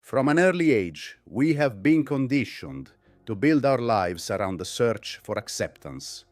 From an early age, we have been conditioned to build our lives around the search for acceptance.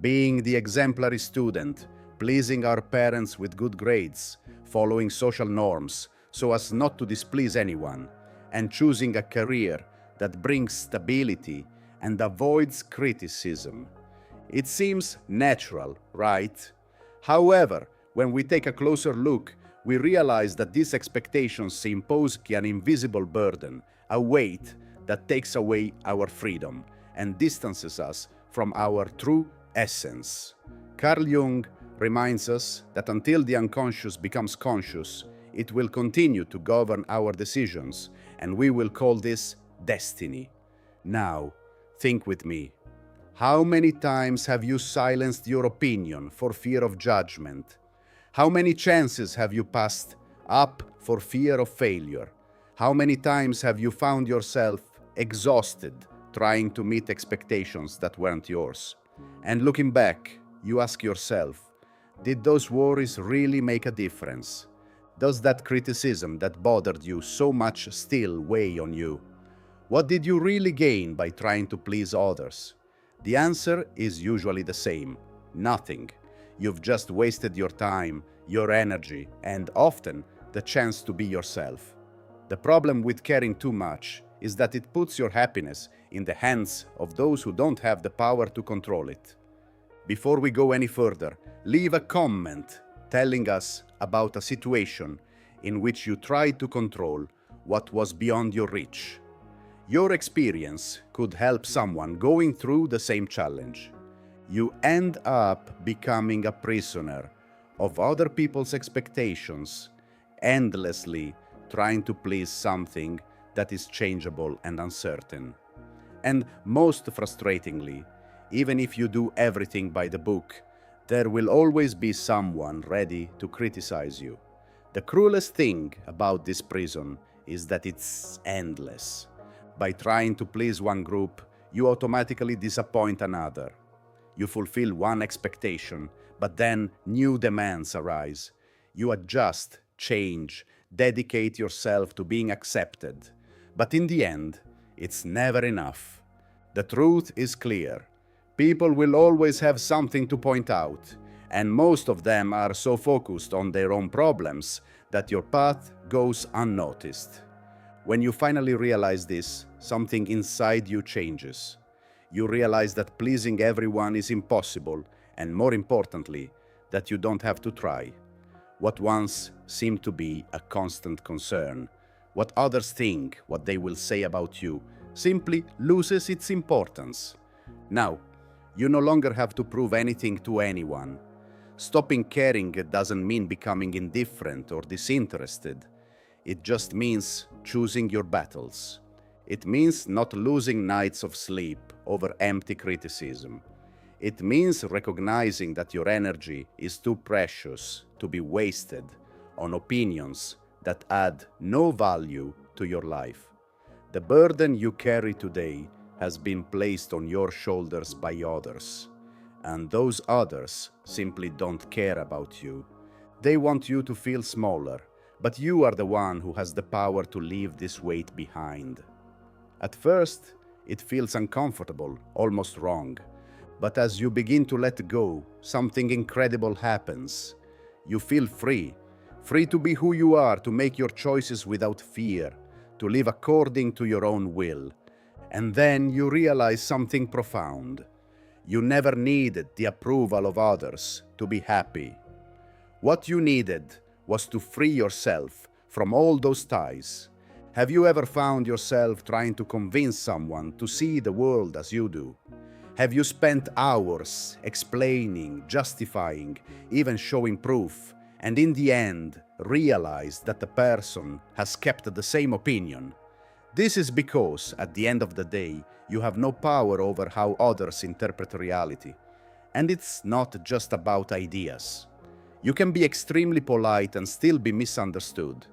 Being the exemplary student, pleasing our parents with good grades, following social norms so as not to displease anyone, and choosing a career that brings stability and avoids criticism. It seems natural, right? However, when we take a closer look, we realize that these expectations impose an invisible burden, a weight that takes away our freedom and distances us from our true essence. Carl Jung reminds us that until the unconscious becomes conscious, it will continue to govern our decisions, and we will call this destiny. Now, think with me. How many times have you silenced your opinion for fear of judgment? How many chances have you passed up for fear of failure? How many times have you found yourself exhausted trying to meet expectations that weren't yours? And looking back, you ask yourself, did those worries really make a difference? Does that criticism that bothered you so much still weigh on you? What did you really gain by trying to please others? The answer is usually the same: nothing. You've just wasted your time, your energy, and often the chance to be yourself. The problem with caring too much is that it puts your happiness in the hands of those who don't have the power to control it. Before we go any further, leave a comment telling us about a situation in which you tried to control what was beyond your reach. Your experience could help someone going through the same challenge. You end up becoming a prisoner of other people's expectations, endlessly trying to please something that is changeable and uncertain. And most frustratingly, even if you do everything by the book, there will always be someone ready to criticize you. The cruelest thing about this prison is that it's endless. By trying to please one group, you automatically disappoint another. You fulfill one expectation, but then new demands arise. You adjust, change, dedicate yourself to being accepted. But in the end, it's never enough. The truth is clear. People will always have something to point out, and most of them are so focused on their own problems that your path goes unnoticed. When you finally realize this, something inside you changes. You realize that pleasing everyone is impossible, and more importantly, that you don't have to try. What once seemed to be a constant concern, what others think, what they will say about you, simply loses its importance. Now, you no longer have to prove anything to anyone. Stopping caring doesn't mean becoming indifferent or disinterested. It just means choosing your battles. It means not losing nights of sleep over empty criticism. It means recognizing that your energy is too precious to be wasted on opinions that add no value to your life. The burden you carry today has been placed on your shoulders by others, and those others simply don't care about you. They want you to feel smaller, but you are the one who has the power to leave this weight behind. At first, it feels uncomfortable, almost wrong. But as you begin to let go, something incredible happens. You feel free, free to be who you are, to make your choices without fear, to live according to your own will. And then you realize something profound. You never needed the approval of others to be happy. What you needed was to free yourself from all those ties. Have you ever found yourself trying to convince someone to see the world as you do? Have you spent hours explaining, justifying, even showing proof, and in the end realized that the person has kept the same opinion? This is because, at the end of the day, you have no power over how others interpret reality. And it's not just about ideas. You can be extremely polite and still be misunderstood.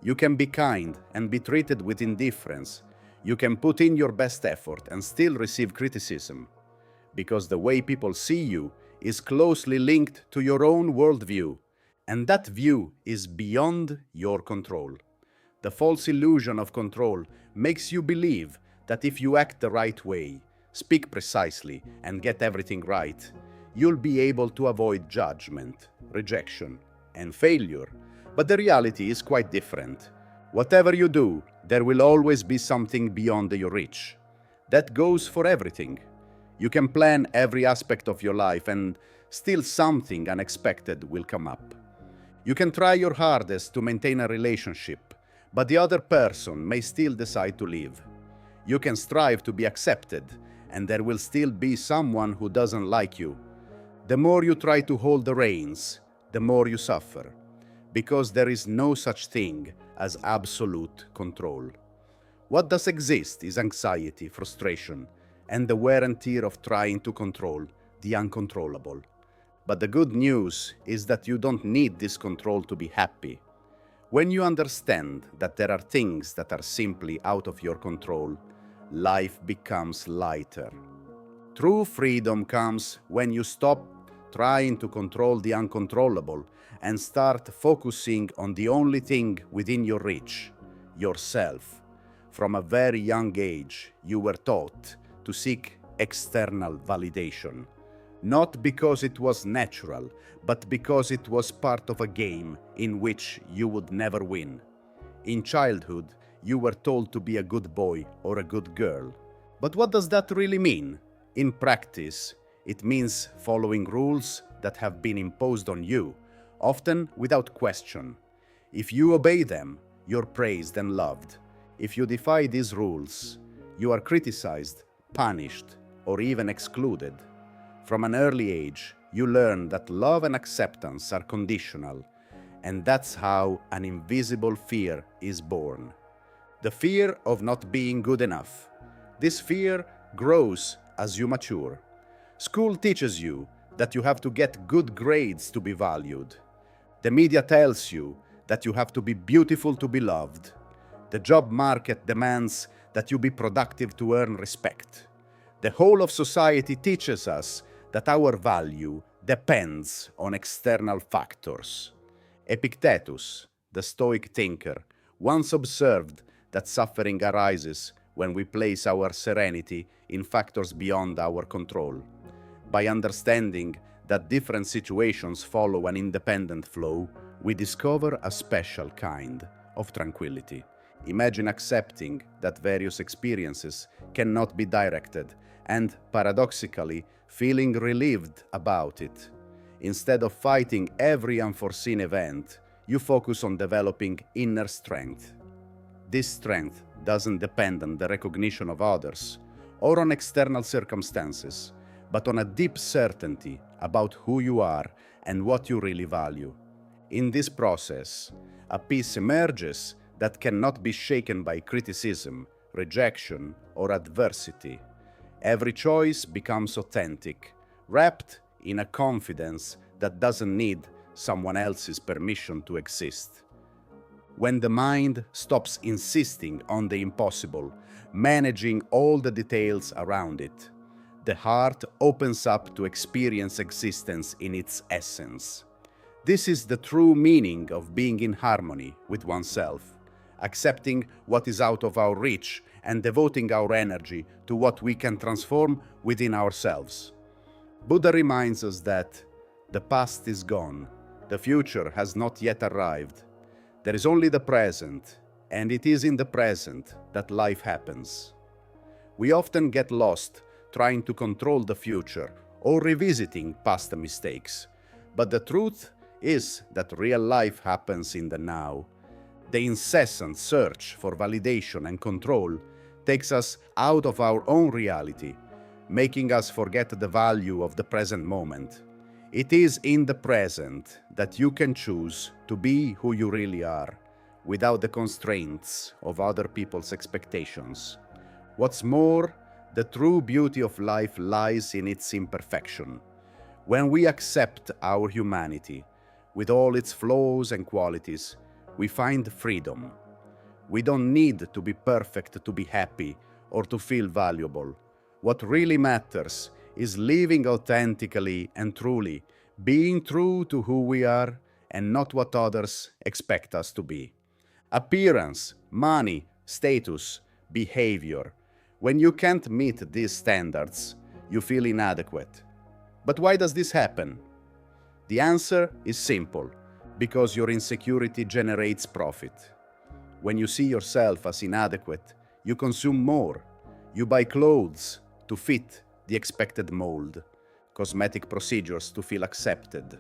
You can be kind and be treated with indifference. You can put in your best effort and still receive criticism. Because the way people see you is closely linked to your own worldview, and that view is beyond your control. The false illusion of control makes you believe that if you act the right way, speak precisely, and get everything right, you'll be able to avoid judgment, rejection, and failure. But the reality is quite different. Whatever you do, there will always be something beyond your reach. That goes for everything. You can plan every aspect of your life and still something unexpected will come up. You can try your hardest to maintain a relationship, but the other person may still decide to leave. You can strive to be accepted, and there will still be someone who doesn't like you. The more you try to hold the reins, the more you suffer, because there is no such thing as absolute control. What does exist is anxiety, frustration, and the wear and tear of trying to control the uncontrollable. But the good news is that you don't need this control to be happy. When you understand that there are things that are simply out of your control, life becomes lighter. True freedom comes when you stop trying to control the uncontrollable and start focusing on the only thing within your reach, yourself. From a very young age, you were taught to seek external validation. Not because it was natural, but because it was part of a game in which you would never win. In childhood, you were told to be a good boy or a good girl. But what does that really mean? In practice, it means following rules that have been imposed on you, often without question. If you obey them, you're praised and loved. If you defy these rules, you are criticized, punished, or even excluded. From an early age, you learn that love and acceptance are conditional, and that's how an invisible fear is born. The fear of not being good enough. This fear grows as you mature. School teaches you that you have to get good grades to be valued. The media tells you that you have to be beautiful to be loved. The job market demands that you be productive to earn respect. The whole of society teaches us that our value depends on external factors. Epictetus, the Stoic thinker, once observed that suffering arises when we place our serenity in factors beyond our control. By understanding that different situations follow an independent flow, we discover a special kind of tranquility. Imagine accepting that various experiences cannot be directed and, paradoxically, feeling relieved about it. Instead of fighting every unforeseen event, you focus on developing inner strength. This strength doesn't depend on the recognition of others or on external circumstances, but on a deep certainty about who you are and what you really value. In this process, a peace emerges that cannot be shaken by criticism, rejection, or adversity. Every choice becomes authentic, wrapped in a confidence that doesn't need someone else's permission to exist. When the mind stops insisting on the impossible, managing all the details around it, the heart opens up to experience existence in its essence. This is the true meaning of being in harmony with oneself, accepting what is out of our reach and devoting our energy to what we can transform within ourselves. Buddha reminds us that the past is gone, the future has not yet arrived. There is only the present, and it is in the present that life happens. We often get lost trying to control the future or revisiting past mistakes, but the truth is that real life happens in the now. The incessant search for validation and control takes us out of our own reality, making us forget the value of the present moment. It is in the present that you can choose to be who you really are, without the constraints of other people's expectations. What's more, the true beauty of life lies in its imperfection. When we accept our humanity, with all its flaws and qualities, we find freedom. We don't need to be perfect to be happy or to feel valuable. What really matters is living authentically and truly, being true to who we are and not what others expect us to be. Appearance money, status, behavior. When you can't meet these standards, you feel inadequate. But why does this happen? The answer is simple: because your insecurity generates profit. When you see yourself as inadequate, you consume more. You buy clothes to fit the expected mold, cosmetic procedures to feel accepted,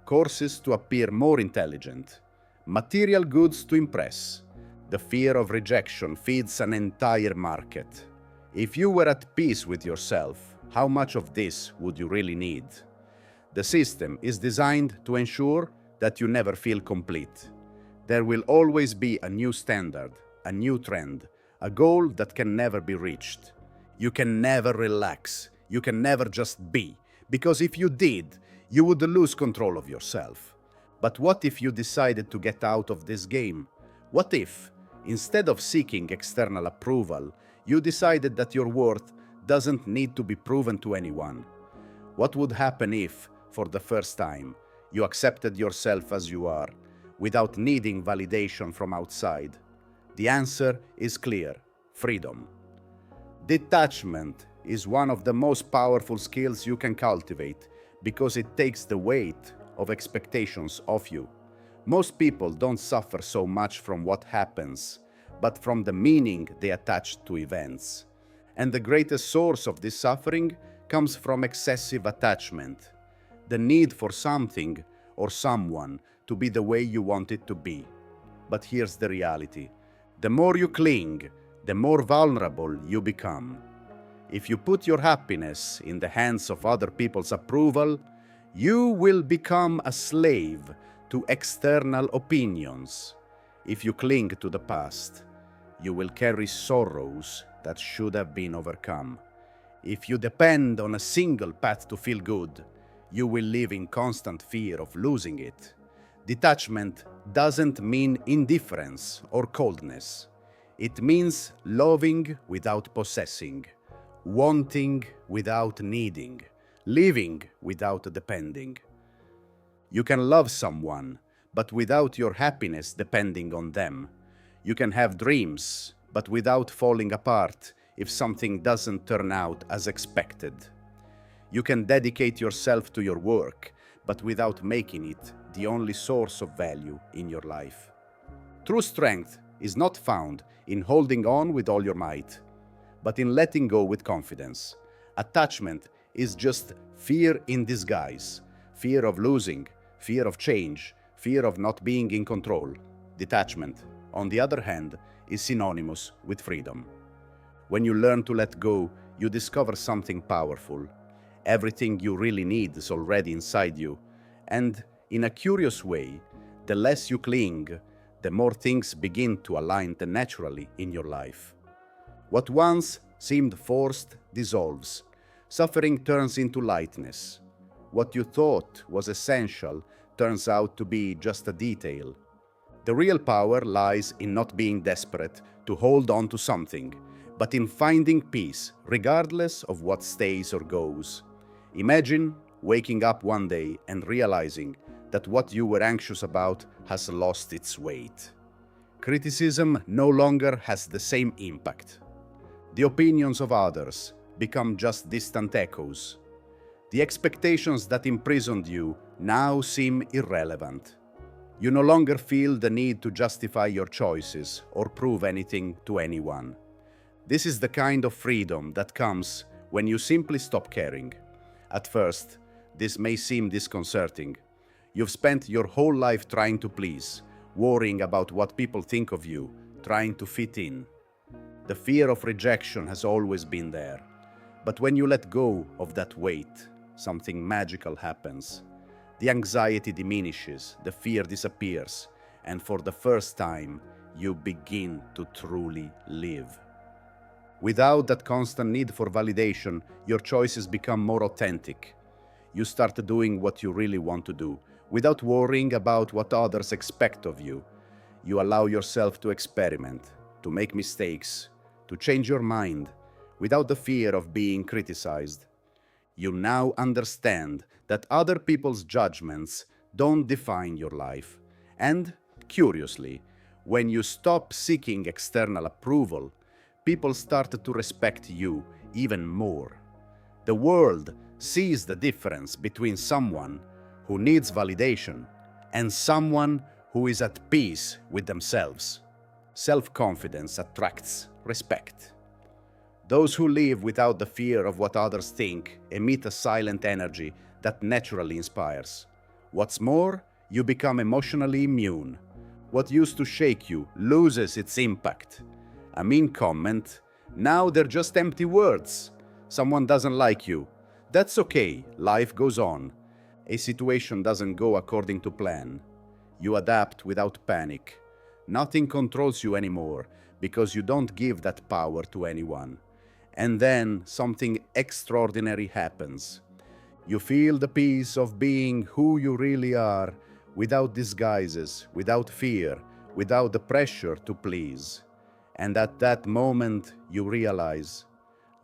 courses to appear more intelligent, material goods to impress. The fear of rejection feeds an entire market. If you were at peace with yourself, how much of this would you really need? The system is designed to ensure that you never feel complete. There will always be a new standard, a new trend, a goal that can never be reached. You can never relax. You can never just be. Because if you did, you would lose control of yourself. But what if you decided to get out of this game? What if, instead of seeking external approval, you decided that your worth doesn't need to be proven to anyone? What would happen if, for the first time, you accepted yourself as you are, without needing validation from outside? The answer is clear: freedom. Detachment is one of the most powerful skills you can cultivate because it takes the weight of expectations off you. Most people don't suffer so much from what happens, but from the meaning they attach to events. And the greatest source of this suffering comes from excessive attachment, the need for something or someone to be the way you want it to be. But here's the reality: the more you cling, the more vulnerable you become. If you put your happiness in the hands of other people's approval, you will become a slave to external opinions. If you cling to the past, you will carry sorrows that should have been overcome. If you depend on a single path to feel good, you will live in constant fear of losing it. Detachment doesn't mean indifference or coldness. It means loving without possessing, wanting without needing, living without depending. You can love someone, but without your happiness depending on them. You can have dreams, but without falling apart if something doesn't turn out as expected. You can dedicate yourself to your work, but without making it the only source of value in your life. True strength is not found in holding on with all your might, but in letting go with confidence. Attachment is just fear in disguise: fear of losing, fear of change, fear of not being in control. Detachment, on the other hand, is synonymous with freedom. When you learn to let go, you discover something powerful. Everything you really need is already inside you, and in a curious way, the less you cling, the more things begin to align naturally in your life. What once seemed forced dissolves. Suffering turns into lightness. What you thought was essential turns out to be just a detail. The real power lies in not being desperate to hold on to something, but in finding peace regardless of what stays or goes. Imagine waking up one day and realizing that what you were anxious about has lost its weight. Criticism no longer has the same impact. The opinions of others become just distant echoes. The expectations that imprisoned you now seem irrelevant. You no longer feel the need to justify your choices or prove anything to anyone. This is the kind of freedom that comes when you simply stop caring. At first, this may seem disconcerting. You've spent your whole life trying to please, worrying about what people think of you, trying to fit in. The fear of rejection has always been there. But when you let go of that weight, something magical happens. The anxiety diminishes, the fear disappears, and for the first time, you begin to truly live. Without that constant need for validation, your choices become more authentic. You start doing what you really want to do, without worrying about what others expect of you. You allow yourself to experiment, to make mistakes, to change your mind, without the fear of being criticized. You now understand that other people's judgments don't define your life. And, curiously, When you stop seeking external approval, people start to respect you even more. The world sees the difference between someone who needs validation and someone who is at peace with themselves. Self-confidence attracts respect. Those who live without the fear of what others think emit a silent energy that naturally inspires. What's more, you become emotionally immune. What used to shake you loses its impact. A mean comment, now they're just empty words. Someone doesn't like you. That's okay, life goes on. A situation doesn't go according to plan. You adapt without panic. Nothing controls you anymore because you don't give that power to anyone. And then something extraordinary happens. You feel the peace of being who you really are, without disguises, without fear, without the pressure to please. And at that moment, you realize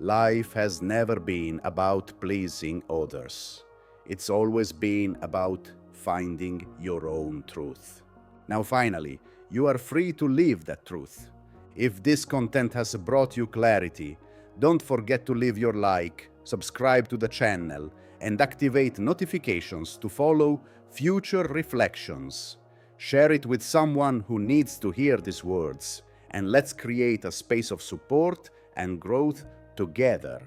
life has never been about pleasing others. It's always been about finding your own truth. Now finally, you are free to live that truth. If this content has brought you clarity, don't forget to leave your like, subscribe to the channel, and activate notifications to follow future reflections. Share it with someone who needs to hear these words, and let's create a space of support and growth together.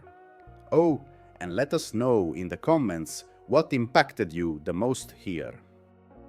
Oh, and let us know in the comments what impacted you the most here.